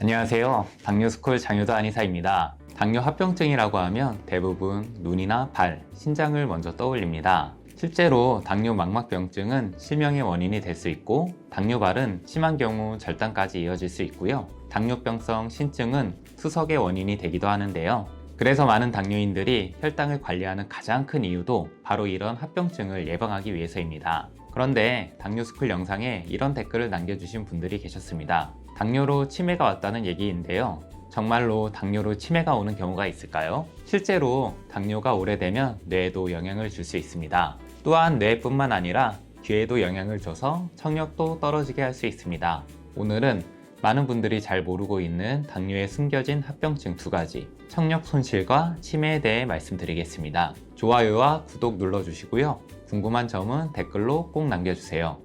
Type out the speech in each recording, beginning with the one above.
안녕하세요. 당뇨스쿨 장효도 한의사입니다. 당뇨 합병증이라고 하면 대부분 눈이나 발, 신장을 먼저 떠올립니다. 실제로 당뇨 망막병증은 실명의 원인이 될 수 있고, 당뇨발은 심한 경우 절단까지 이어질 수 있고요. 당뇨병성 신증은 수석의 원인이 되기도 하는데요. 그래서 많은 당뇨인들이 혈당을 관리하는 가장 큰 이유도 바로 이런 합병증을 예방하기 위해서입니다. 그런데 당뇨스쿨 영상에 이런 댓글을 남겨주신 분들이 계셨습니다. 당뇨로 치매가 왔다는 얘기인데요. 정말로 당뇨로 치매가 오는 경우가 있을까요? 실제로 당뇨가 오래되면 뇌에도 영향을 줄 수 있습니다. 또한 뇌뿐만 아니라 귀에도 영향을 줘서 청력도 떨어지게 할 수 있습니다. 오늘은 많은 분들이 잘 모르고 있는 당뇨에 숨겨진 합병증 두 가지, 청력 손실과 치매에 대해 말씀드리겠습니다. 좋아요와 구독 눌러주시고요. 궁금한 점은 댓글로 꼭 남겨주세요.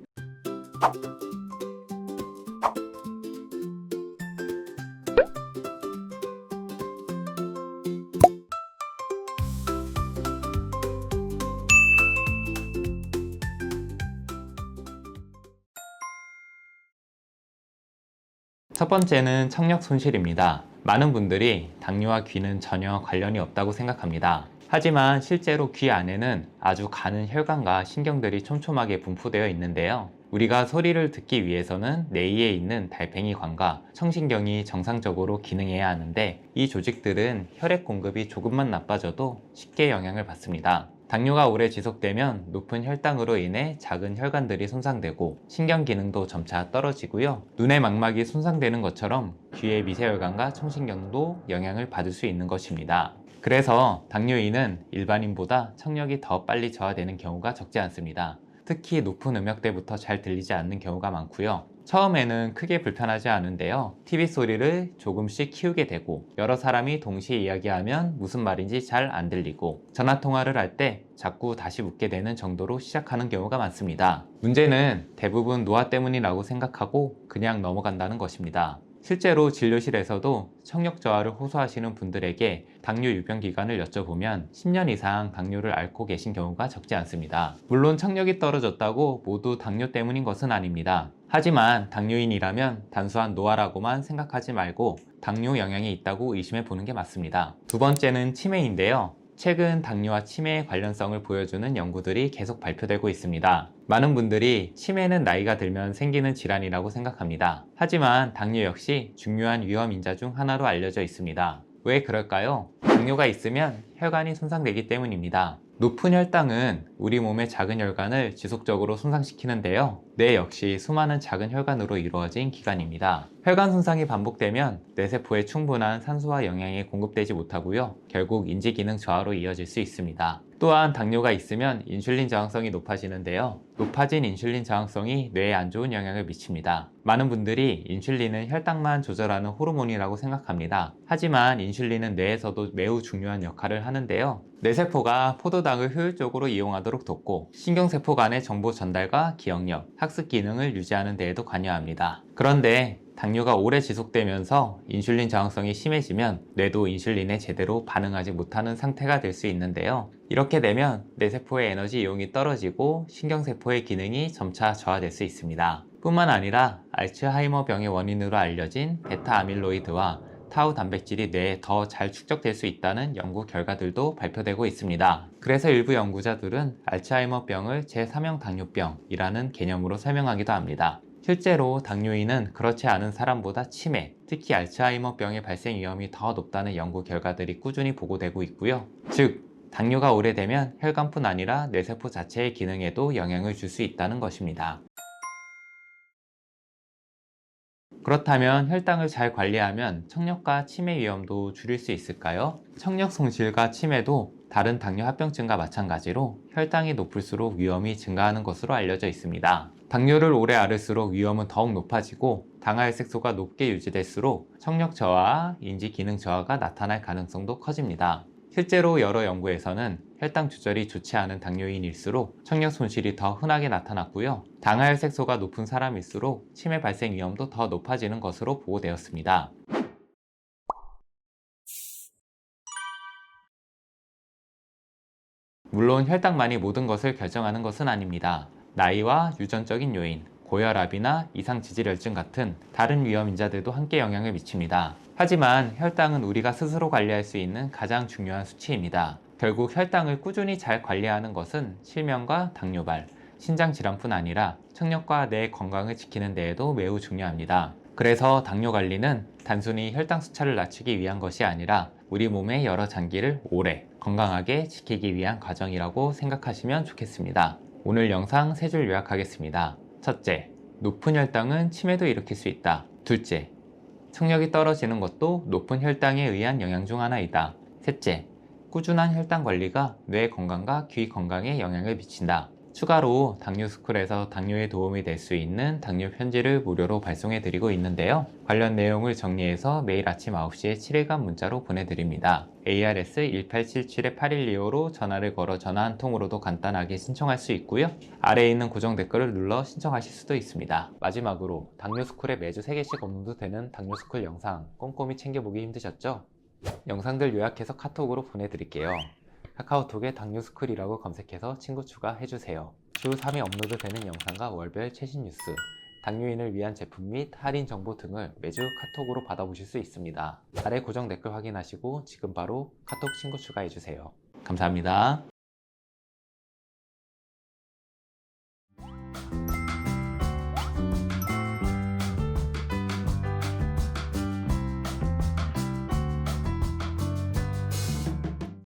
첫 번째는 청력 손실입니다. 많은 분들이 당뇨와 귀는 전혀 관련이 없다고 생각합니다. 하지만 실제로 귀 안에는 아주 가는 혈관과 신경들이 촘촘하게 분포되어 있는데요. 우리가 소리를 듣기 위해서는 뇌에 있는 달팽이관과 청신경이 정상적으로 기능해야 하는데, 이 조직들은 혈액 공급이 조금만 나빠져도 쉽게 영향을 받습니다. 당뇨가 오래 지속되면 높은 혈당으로 인해 작은 혈관들이 손상되고 신경 기능도 점차 떨어지고요. 눈의 망막이 손상되는 것처럼 귀의 미세혈관과 청신경도 영향을 받을 수 있는 것입니다. 그래서 당뇨인은 일반인보다 청력이 더 빨리 저하되는 경우가 적지 않습니다. 특히 높은 음역대부터 잘 들리지 않는 경우가 많고요. 처음에는 크게 불편하지 않은데요. TV 소리를 조금씩 키우게 되고, 여러 사람이 동시에 이야기하면 무슨 말인지 잘 안 들리고, 전화 통화를 할 때 자꾸 다시 묻게 되는 정도로 시작하는 경우가 많습니다. 문제는 대부분 노화 때문이라고 생각하고 그냥 넘어간다는 것입니다. 실제로 진료실에서도 청력 저하를 호소하시는 분들에게 당뇨 유병 기간을 여쭤보면 10년 이상 당뇨를 앓고 계신 경우가 적지 않습니다. 물론 청력이 떨어졌다고 모두 당뇨 때문인 것은 아닙니다. 하지만 당뇨인이라면 단순한 노화라고만 생각하지 말고 당뇨 영향이 있다고 의심해 보는 게 맞습니다. 두 번째는 치매인데요. 최근 당뇨와 치매의 관련성을 보여주는 연구들이 계속 발표되고 있습니다. 많은 분들이 치매는 나이가 들면 생기는 질환이라고 생각합니다. 하지만 당뇨 역시 중요한 위험 인자 중 하나로 알려져 있습니다. 왜 그럴까요? 당뇨가 있으면 혈관이 손상되기 때문입니다. 높은 혈당은 우리 몸의 작은 혈관을 지속적으로 손상시키는데요. 뇌 역시 수많은 작은 혈관으로 이루어진 기관입니다. 혈관 손상이 반복되면 뇌세포에 충분한 산소와 영양이 공급되지 못하고요. 결국 인지기능 저하로 이어질 수 있습니다. 또한 당뇨가 있으면 인슐린 저항성이 높아지는데요. 높아진 인슐린 저항성이 뇌에 안 좋은 영향을 미칩니다. 많은 분들이 인슐린은 혈당만 조절하는 호르몬이라고 생각합니다. 하지만 인슐린은 뇌에서도 매우 중요한 역할을 하는데요. 뇌세포가 포도당을 효율적으로 이용하도록 돕고, 신경세포 간의 정보 전달과 기억력, 학습 기능을 유지하는 데에도 관여합니다. 그런데 당뇨가 오래 지속되면서 인슐린 저항성이 심해지면 뇌도 인슐린에 제대로 반응하지 못하는 상태가 될 수 있는데요. 이렇게 되면 뇌세포의 에너지 이용이 떨어지고 신경세포의 기능이 점차 저하될 수 있습니다. 뿐만 아니라 알츠하이머병의 원인으로 알려진 베타 아밀로이드와 타우 단백질이 뇌에 더 잘 축적될 수 있다는 연구 결과들도 발표되고 있습니다. 그래서 일부 연구자들은 알츠하이머병을 제3형 당뇨병이라는 개념으로 설명하기도 합니다. 실제로 당뇨인은 그렇지 않은 사람보다 치매, 특히 알츠하이머병의 발생 위험이 더 높다는 연구 결과들이 꾸준히 보고되고 있고요. 즉, 당뇨가 오래되면 혈관뿐 아니라 뇌세포 자체의 기능에도 영향을 줄 수 있다는 것입니다. 그렇다면 혈당을 잘 관리하면 청력과 치매 위험도 줄일 수 있을까요? 청력 손실과 치매도 다른 당뇨 합병증과 마찬가지로 혈당이 높을수록 위험이 증가하는 것으로 알려져 있습니다. 당뇨를 오래 앓을수록 위험은 더욱 높아지고, 당하혈색소가 높게 유지될수록 청력 저하와 인지 기능 저하가 나타날 가능성도 커집니다. 실제로 여러 연구에서는 혈당 조절이 좋지 않은 당뇨인일수록 청력 손실이 더 흔하게 나타났고요. 당하혈색소가 높은 사람일수록 치매 발생 위험도 더 높아지는 것으로 보고되었습니다. 물론 혈당만이 모든 것을 결정하는 것은 아닙니다. 나이와 유전적인 요인, 고혈압이나 이상지질혈증 같은 다른 위험 인자들도 함께 영향을 미칩니다. 하지만 혈당은 우리가 스스로 관리할 수 있는 가장 중요한 수치입니다. 결국 혈당을 꾸준히 잘 관리하는 것은 실명과 당뇨발, 신장질환뿐 아니라 청력과 뇌 건강을 지키는 데에도 매우 중요합니다. 그래서 당뇨 관리는 단순히 혈당 숫자를 낮추기 위한 것이 아니라 우리 몸의 여러 장기를 오래 건강하게 지키기 위한 과정이라고 생각하시면 좋겠습니다. 오늘 영상 3줄 요약하겠습니다. 첫째, 높은 혈당은 치매도 일으킬 수 있다. 둘째, 청력이 떨어지는 것도 높은 혈당에 의한 영향 중 하나이다. 셋째, 꾸준한 혈당 관리가 뇌 건강과 귀 건강에 영향을 미친다. 추가로 당뇨스쿨에서 당뇨에 도움이 될 수 있는 당뇨 편지를 무료로 발송해 드리고 있는데요. 관련 내용을 정리해서 매일 아침 9시에 7일간 문자로 보내드립니다. ARS 1877-8125로 전화를 걸어 전화 한 통으로도 간단하게 신청할 수 있고요. 아래에 있는 고정 댓글을 눌러 신청하실 수도 있습니다. 마지막으로 당뇨스쿨에 매주 3개씩 업로드되는 당뇨스쿨 영상 꼼꼼히 챙겨보기 힘드셨죠? 영상들 요약해서 카톡으로 보내드릴게요. 카카오톡에 당뇨스쿨이라고 검색해서 친구 추가해주세요. 주 3회 업로드되는 영상과 월별 최신 뉴스, 당뇨인을 위한 제품 및 할인 정보 등을 매주 카톡으로 받아보실 수 있습니다. 아래 고정 댓글 확인하시고 지금 바로 카톡 친구 추가해주세요. 감사합니다.